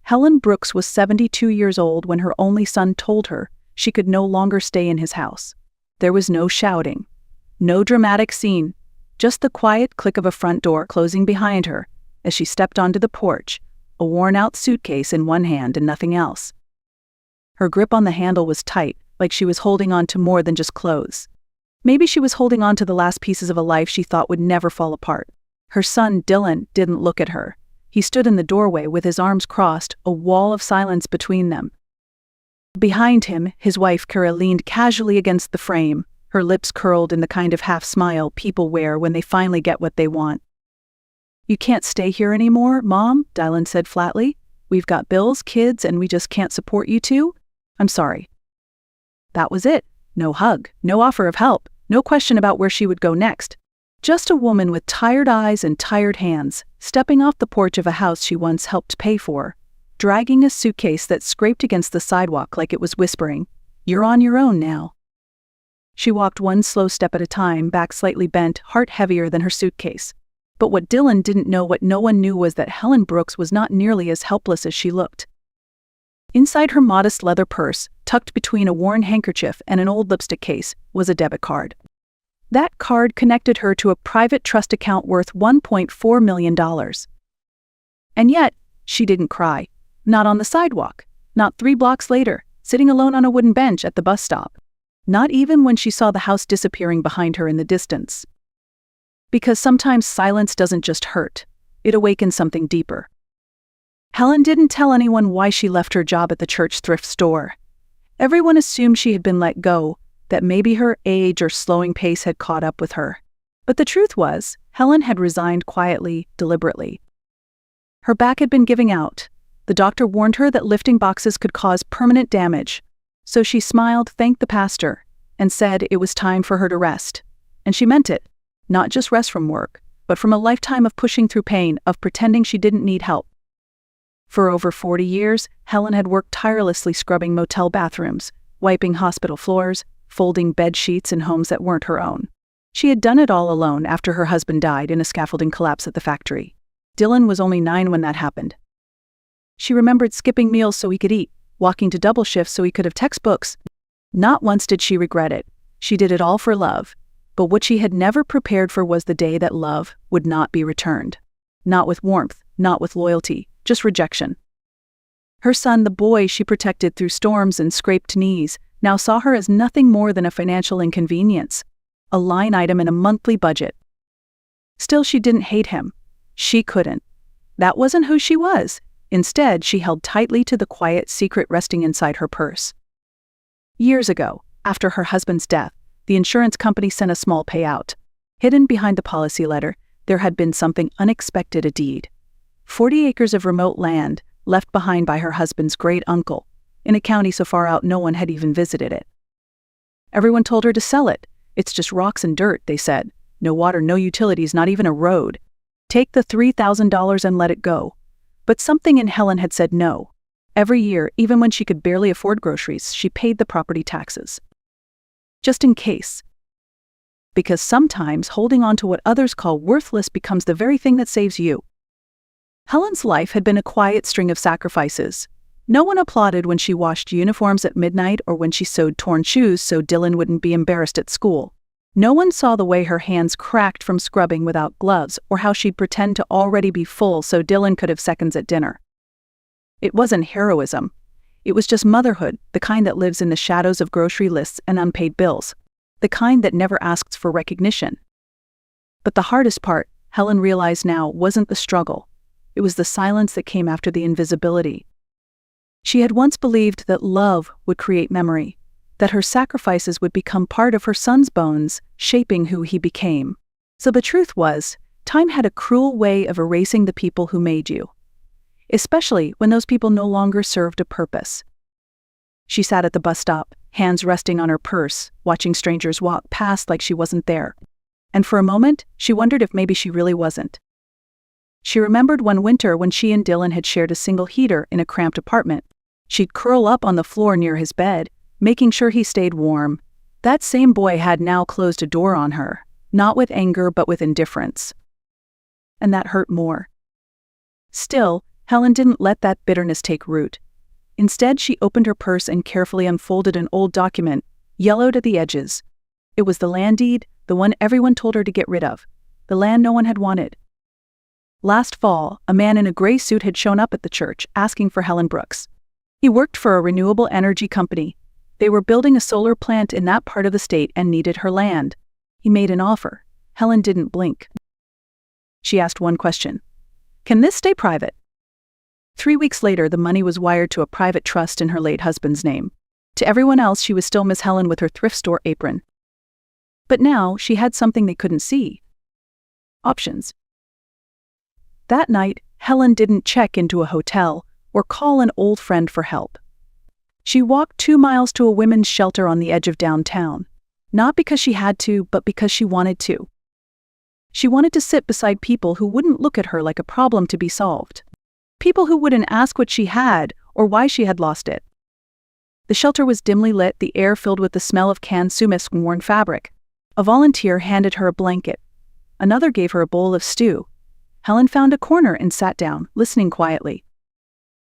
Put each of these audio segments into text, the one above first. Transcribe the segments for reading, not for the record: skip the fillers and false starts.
Helen Brooks was 72 years old when her only son told her she could no longer stay in his house. There was no shouting, no dramatic scene, just the quiet click of a front door closing behind her as she stepped onto the porch, a worn-out suitcase in one hand and nothing else. Her grip on the handle was tight, like she was holding on to more than just clothes. Maybe she was holding on to the last pieces of a life she thought would never fall apart. Her son, Dylan, didn't look at her. He stood in the doorway with his arms crossed, a wall of silence between them. Behind him, his wife Kara leaned casually against the frame, her lips curled in the kind of half-smile people wear when they finally get what they want. "You can't stay here anymore, Mom," Dylan said flatly. "We've got bills, kids, and we just can't support you two. I'm sorry." That was it. No hug, no offer of help, no question about where she would go next. Just a woman with tired eyes and tired hands, stepping off the porch of a house she once helped pay for, dragging a suitcase that scraped against the sidewalk like it was whispering, "You're on your own now." She walked one slow step at a time, back slightly bent, heart heavier than her suitcase. But what Dylan didn't know, what no one knew, was that Helen Brooks was not nearly as helpless as she looked. Inside her modest leather purse, tucked between a worn handkerchief and an old lipstick case, was a debit card. That card connected her to a private trust account worth $1.4 million. And yet, she didn't cry. Not on the sidewalk. Not 3 blocks later, sitting alone on a wooden bench at the bus stop. Not even when she saw the house disappearing behind her in the distance. Because sometimes silence doesn't just hurt. It awakens something deeper. Helen didn't tell anyone why she left her job at the church thrift store. Everyone assumed she had been let go, that maybe her age or slowing pace had caught up with her. But the truth was, Helen had resigned quietly, deliberately. Her back had been giving out. The doctor warned her that lifting boxes could cause permanent damage. So she smiled, thanked the pastor, and said it was time for her to rest. And she meant it. Not just rest from work, but from a lifetime of pushing through pain, of pretending she didn't need help. For over 40 years, Helen had worked tirelessly scrubbing motel bathrooms, wiping hospital floors, folding bed sheets in homes that weren't her own. She had done it all alone after her husband died in a scaffolding collapse at the factory. Dylan was only 9 when that happened. She remembered skipping meals so he could eat, walking to double shifts so he could have textbooks. Not once did she regret it. She did it all for love. But what she had never prepared for was the day that love would not be returned. Not with warmth, not with loyalty, just rejection. Her son, the boy she protected through storms and scraped knees, now saw her as nothing more than a financial inconvenience, a line item in a monthly budget. Still, she didn't hate him. She couldn't. That wasn't who she was. Instead, she held tightly to the quiet secret resting inside her purse. Years ago, after her husband's death, the insurance company sent a small payout. Hidden behind the policy letter, there had been something unexpected, a deed. 40 acres of remote land, left behind by her husband's great uncle, in a county so far out no one had even visited it. Everyone told her to sell it. "It's just rocks and dirt," they said. "No water, no utilities, not even a road. Take the $3,000 and let it go." But something in Helen had said no. Every year, even when she could barely afford groceries, she paid the property taxes. Just in case. Because sometimes holding on to what others call worthless becomes the very thing that saves you. Helen's life had been a quiet string of sacrifices. No one applauded when she washed uniforms at midnight or when she sewed torn shoes so Dylan wouldn't be embarrassed at school. No one saw the way her hands cracked from scrubbing without gloves or how she'd pretend to already be full so Dylan could have seconds at dinner. It wasn't heroism. It was just motherhood, the kind that lives in the shadows of grocery lists and unpaid bills. The kind that never asks for recognition. But the hardest part, Helen realized now, wasn't the struggle. It was the silence that came after the invisibility. She had once believed that love would create memory, that her sacrifices would become part of her son's bones, shaping who he became. So the truth was, time had a cruel way of erasing the people who made you. Especially when those people no longer served a purpose. She sat at the bus stop, hands resting on her purse, watching strangers walk past like she wasn't there. And for a moment, she wondered if maybe she really wasn't. She remembered one winter when she and Dylan had shared a single heater in a cramped apartment. She'd curl up on the floor near his bed, making sure he stayed warm. That same boy had now closed a door on her, not with anger but with indifference. And that hurt more. Still, Helen didn't let that bitterness take root. Instead, she opened her purse and carefully unfolded an old document, yellowed at the edges. It was the land deed, the one everyone told her to get rid of, the land no one had wanted. Last fall, a man in a gray suit had shown up at the church, asking for Helen Brooks. He worked for a renewable energy company. They were building a solar plant in that part of the state and needed her land. He made an offer. Helen didn't blink. She asked one question. "Can this stay private?" 3 weeks later, the money was wired to a private trust in her late husband's name. To everyone else, she was still Miss Helen with her thrift store apron. But now, she had something they couldn't see. Options. That night, Helen didn't check into a hotel or call an old friend for help. She walked 2 miles to a women's shelter on the edge of downtown. Not because she had to, but because she wanted to. She wanted to sit beside people who wouldn't look at her like a problem to be solved. People who wouldn't ask what she had or why she had lost it. The shelter was dimly lit, the air filled with the smell of canned sumis and worn fabric. A volunteer handed her a blanket. Another gave her a bowl of stew. Helen found a corner and sat down, listening quietly.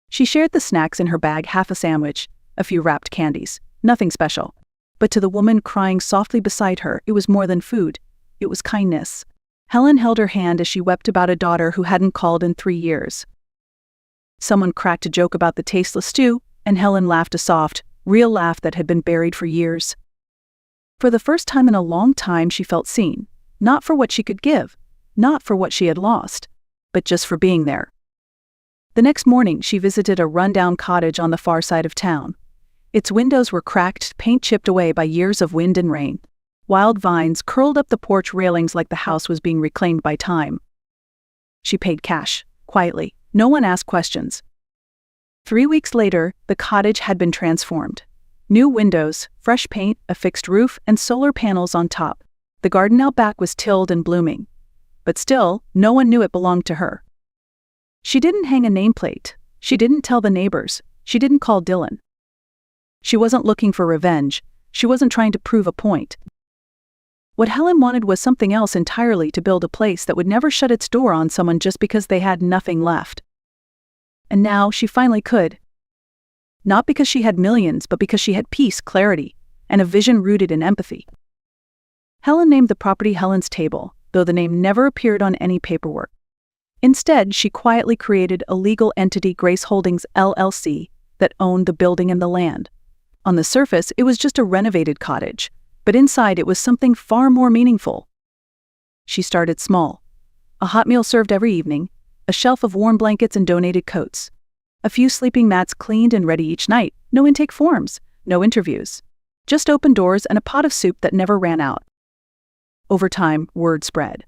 She shared the snacks in her bag, half a sandwich, a few wrapped candies, nothing special. But to the woman crying softly beside her, it was more than food. It was kindness. Helen held her hand as she wept about a daughter who hadn't called in 3 years. Someone cracked a joke about the tasteless stew, and Helen laughed, a soft, real laugh that had been buried for years. For the first time in a long time, she felt seen, not for what she could give, not for what she had lost, but just for being there. The next morning, she visited a rundown cottage on the far side of town. Its windows were cracked, paint chipped away by years of wind and rain. Wild vines curled up the porch railings like the house was being reclaimed by time. She paid cash, quietly. No one asked questions. 3 weeks later, the cottage had been transformed. New windows, fresh paint, a fixed roof, and solar panels on top. The garden out back was tilled and blooming. But still, no one knew it belonged to her. She didn't hang a nameplate. She didn't tell the neighbors. She didn't call Dylan. She wasn't looking for revenge. She wasn't trying to prove a point. What Helen wanted was something else entirely, to build a place that would never shut its door on someone just because they had nothing left. And now she finally could. Not because she had millions, but because she had peace, clarity, and a vision rooted in empathy. Helen named the property Helen's Table, though the name never appeared on any paperwork. Instead, she quietly created a legal entity, Grace Holdings LLC, that owned the building and the land. On the surface, it was just a renovated cottage, but inside it was something far more meaningful. She started small. A hot meal served every evening, a shelf of warm blankets and donated coats. A few sleeping mats cleaned and ready each night, no intake forms, no interviews. Just open doors and a pot of soup that never ran out. Over time, word spread.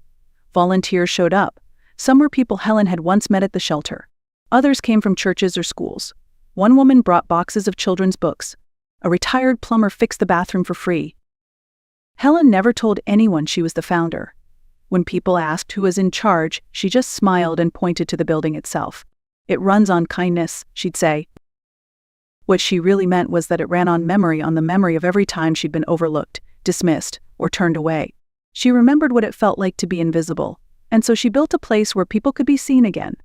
Volunteers showed up. Some were people Helen had once met at the shelter. Others came from churches or schools. One woman brought boxes of children's books. A retired plumber fixed the bathroom for free. Helen never told anyone she was the founder. When people asked who was in charge, she just smiled and pointed to the building itself. "It runs on kindness," she'd say. What she really meant was that it ran on the memory of every time she'd been overlooked, dismissed, or turned away. She remembered what it felt like to be invisible, and so she built a place where people could be seen again.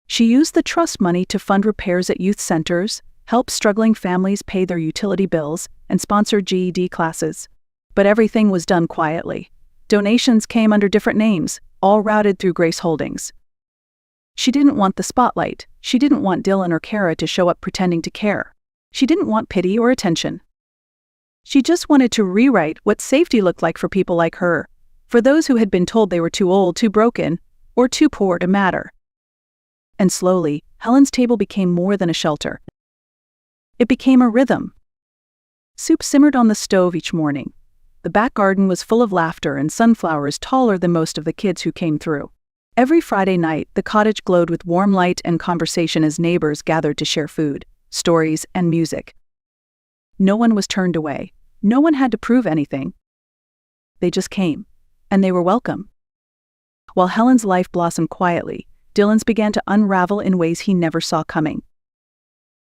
She used the trust money to fund repairs at youth centers, help struggling families pay their utility bills, and sponsor GED classes. But everything was done quietly. Donations came under different names, all routed through Grace Holdings. She didn't want the spotlight. She didn't want Dylan or Kara to show up pretending to care. She didn't want pity or attention. She just wanted to rewrite what safety looked like for people like her, for those who had been told they were too old, too broken, or too poor to matter. And slowly, Helen's Table became more than a shelter. It became a rhythm. Soup simmered on the stove each morning. The back garden was full of laughter and sunflowers taller than most of the kids who came through. Every Friday night, the cottage glowed with warm light and conversation as neighbors gathered to share food, stories, and music. No one was turned away. No one had to prove anything. They just came, and they were welcome. While Helen's life blossomed quietly, Dylan's began to unravel in ways he never saw coming.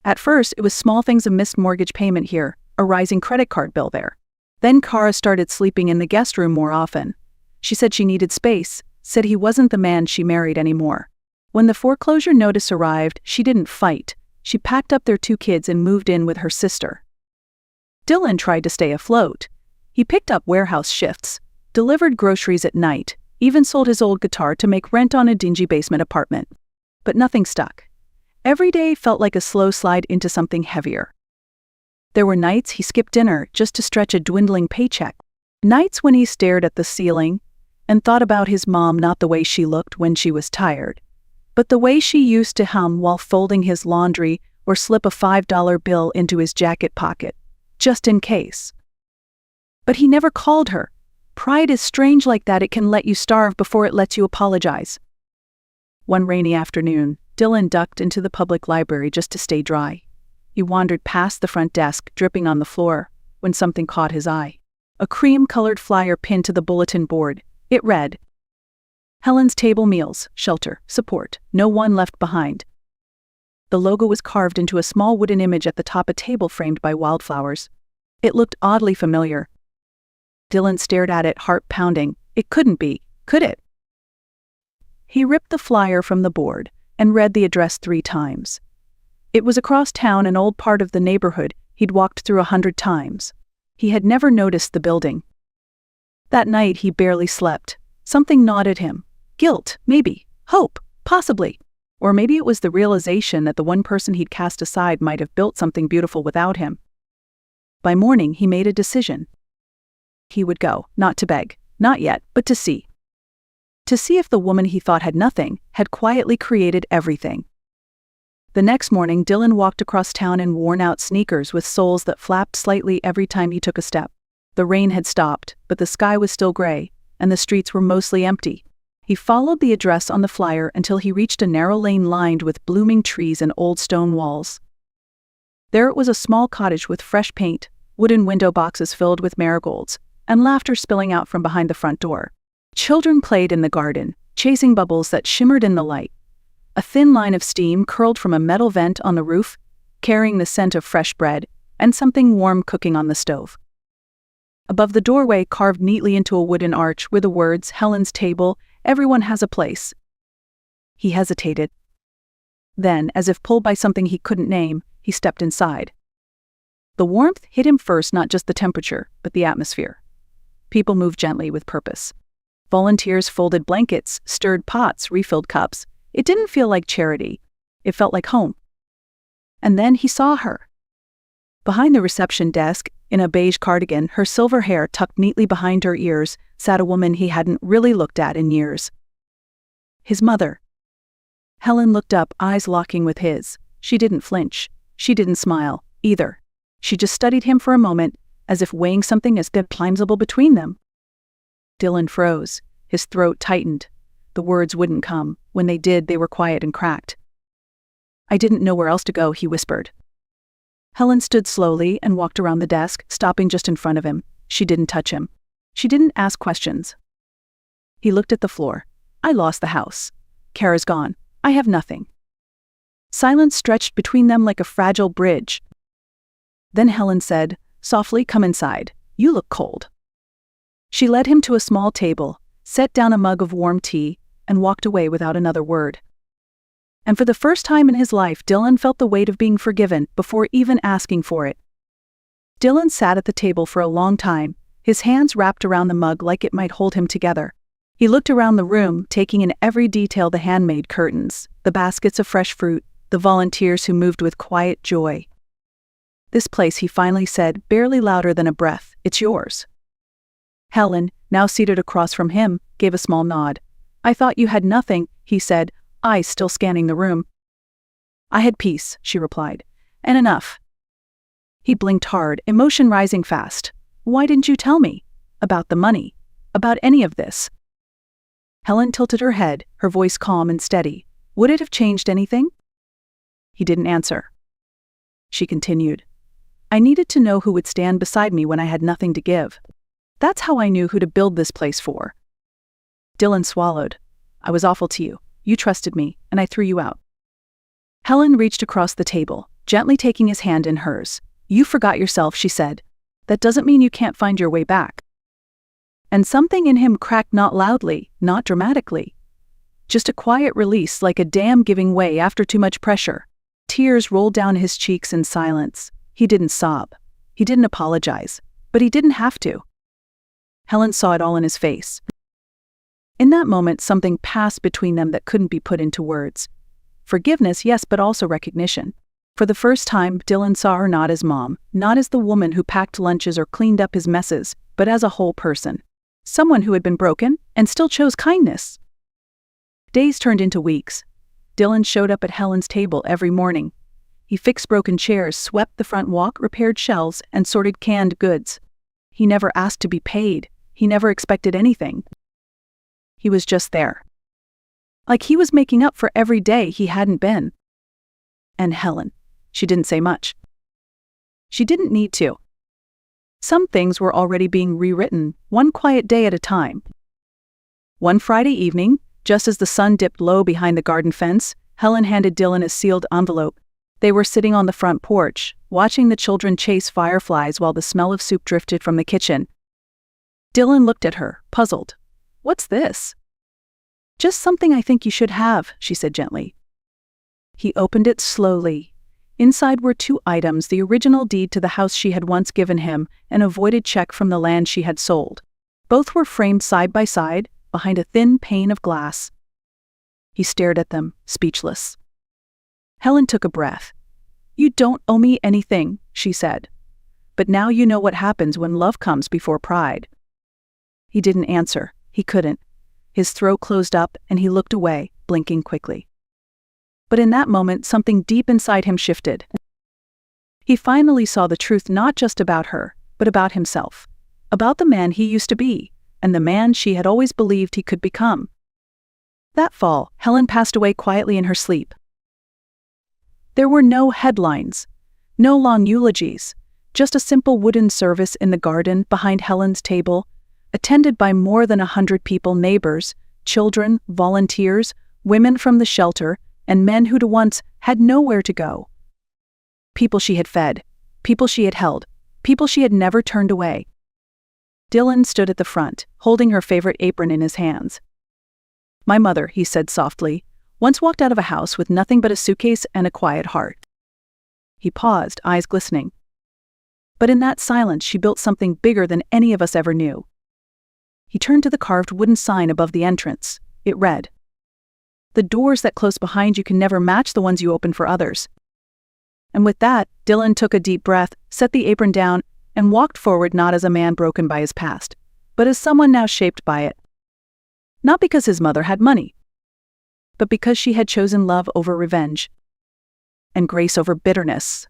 At first, it was small things: a missed mortgage payment here, a rising credit card bill there. Then Kara started sleeping in the guest room more often. She said she needed space, said he wasn't the man she married anymore. When the foreclosure notice arrived, she didn't fight. She packed up their 2 kids and moved in with her sister. Dylan tried to stay afloat. He picked up warehouse shifts, delivered groceries at night, even sold his old guitar to make rent on a dingy basement apartment. But nothing stuck. Every day felt like a slow slide into something heavier. There were nights he skipped dinner just to stretch a dwindling paycheck. Nights when he stared at the ceiling and thought about his mom, not the way she looked when she was tired, but the way she used to hum while folding his laundry or slip a $5 bill into his jacket pocket, just in case. But he never called her. Pride is strange like that. It can let you starve before it lets you apologize. One rainy afternoon, Dylan ducked into the public library just to stay dry. He wandered past the front desk, dripping on the floor, when something caught his eye. A cream-colored flyer pinned to the bulletin board. It read, "Helen's Table Meals, Shelter, Support, No One Left Behind." The logo was carved into a small wooden image at the top, a table framed by wildflowers. It looked oddly familiar. Dylan stared at it, heart pounding. It couldn't be, could it? He ripped the flyer from the board and read the address 3 times. It was across town, an old part of the neighborhood he'd walked through 100 times. He had never noticed the building. That night he barely slept. Something gnawed at him. Guilt, maybe. Hope, possibly. Or maybe it was the realization that the one person he'd cast aside might have built something beautiful without him. By morning he made a decision. He would go, not to beg, not yet, but to see. To see if the woman he thought had nothing had quietly created everything. The next morning, Dylan walked across town in worn-out sneakers with soles that flapped slightly every time he took a step. The rain had stopped, but the sky was still gray, and the streets were mostly empty. He followed the address on the flyer until he reached a narrow lane lined with blooming trees and old stone walls. There it was, a small cottage with fresh paint, wooden window boxes filled with marigolds, and laughter spilling out from behind the front door. Children played in the garden, chasing bubbles that shimmered in the light. A thin line of steam curled from a metal vent on the roof, carrying the scent of fresh bread and something warm cooking on the stove. Above the doorway, carved neatly into a wooden arch, were the words, "Helen's Table, Everyone Has a Place." He hesitated. Then, as if pulled by something he couldn't name, he stepped inside. The warmth hit him first, not just the temperature, but the atmosphere. People moved gently with purpose. Volunteers folded blankets, stirred pots, refilled cups. It didn't feel like charity. It felt like home. And then he saw her. Behind the reception desk, in a beige cardigan, her silver hair tucked neatly behind her ears, sat a woman he hadn't really looked at in years. His mother. Helen looked up, eyes locking with his. She didn't flinch. She didn't smile, either. She just studied him for a moment, as if weighing something as implausible between them. Dylan froze. His throat tightened. The words wouldn't come. When they did, they were quiet and cracked. "I didn't know where else to go," he whispered. Helen stood slowly and walked around the desk, stopping just in front of him. She didn't touch him. She didn't ask questions. He looked at the floor. "I lost the house. Kara's gone. I have nothing." Silence stretched between them like a fragile bridge. Then Helen said, softly, "Come inside. You look cold." She led him to a small table, set down a mug of warm tea, and walked away without another word. And for the first time in his life, Dylan felt the weight of being forgiven before even asking for it. Dylan sat at the table for a long time, his hands wrapped around the mug like it might hold him together. He looked around the room, taking in every detail: the handmade curtains, the baskets of fresh fruit, the volunteers who moved with quiet joy. "This place," he finally said, barely louder than a breath, "it's yours." Helen, now seated across from him, gave a small nod. "I thought you had nothing," he said, eyes still scanning the room. "I had peace," she replied, "and enough." He blinked hard, emotion rising fast. "Why didn't you tell me? About the money? About any of this?" Helen tilted her head, her voice calm and steady. "Would it have changed anything?" He didn't answer. She continued. "I needed to know who would stand beside me when I had nothing to give. That's how I knew who to build this place for." Dylan swallowed. "I was awful to you. You trusted me, and I threw you out." Helen reached across the table, gently taking his hand in hers. "You forgot yourself," she said. "That doesn't mean you can't find your way back." And something in him cracked, not loudly, not dramatically. Just a quiet release, like a dam giving way after too much pressure. Tears rolled down his cheeks in silence. He didn't sob. He didn't apologize. But he didn't have to. Helen saw it all in his face. In that moment, something passed between them that couldn't be put into words. Forgiveness, yes, but also recognition. For the first time, Dylan saw her not as mom, not as the woman who packed lunches or cleaned up his messes, but as a whole person. Someone who had been broken and still chose kindness. Days turned into weeks. Dylan showed up at Helen's table every morning. He fixed broken chairs, swept the front walk, repaired shelves, and sorted canned goods. He never asked to be paid. He never expected anything. He was just there. Like he was making up for every day he hadn't been. And Helen, she didn't say much. She didn't need to. Some things were already being rewritten, one quiet day at a time. One Friday evening, just as the sun dipped low behind the garden fence, Helen handed Dylan a sealed envelope. They were sitting on the front porch, watching the children chase fireflies while the smell of soup drifted from the kitchen. Dylan looked at her, puzzled. "What's this?" "Just something I think you should have," she said gently. He opened it slowly. Inside were 2 items: the original deed to the house she had once given him, and a voided check from the land she had sold. Both were framed side by side, behind a thin pane of glass. He stared at them, speechless. Helen took a breath. "You don't owe me anything," she said. "But now you know what happens when love comes before pride." He didn't answer. He couldn't. His throat closed up and he looked away, blinking quickly. But in that moment, something deep inside him shifted. He finally saw the truth, not just about her, but about himself. About the man he used to be, and the man she had always believed he could become. That fall, Helen passed away quietly in her sleep. There were no headlines, no long eulogies, just a simple wooden service in the garden behind Helen's table, attended by more than 100 people: neighbors, children, volunteers, women from the shelter, and men who'd once had nowhere to go. People she had fed, people she had held, people she had never turned away. Dylan stood at the front, holding her favorite apron in his hands. "My mother," he said softly, "once walked out of a house with nothing but a suitcase and a quiet heart." He paused, eyes glistening. But in that silence she built something bigger than any of us ever knew. He turned to the carved wooden sign above the entrance. It read, "The doors that close behind you can never match the ones you open for others." And with that, Dylan took a deep breath, set the apron down, and walked forward, not as a man broken by his past, but as someone now shaped by it. Not because his mother had money, but because she had chosen love over revenge, and grace over bitterness.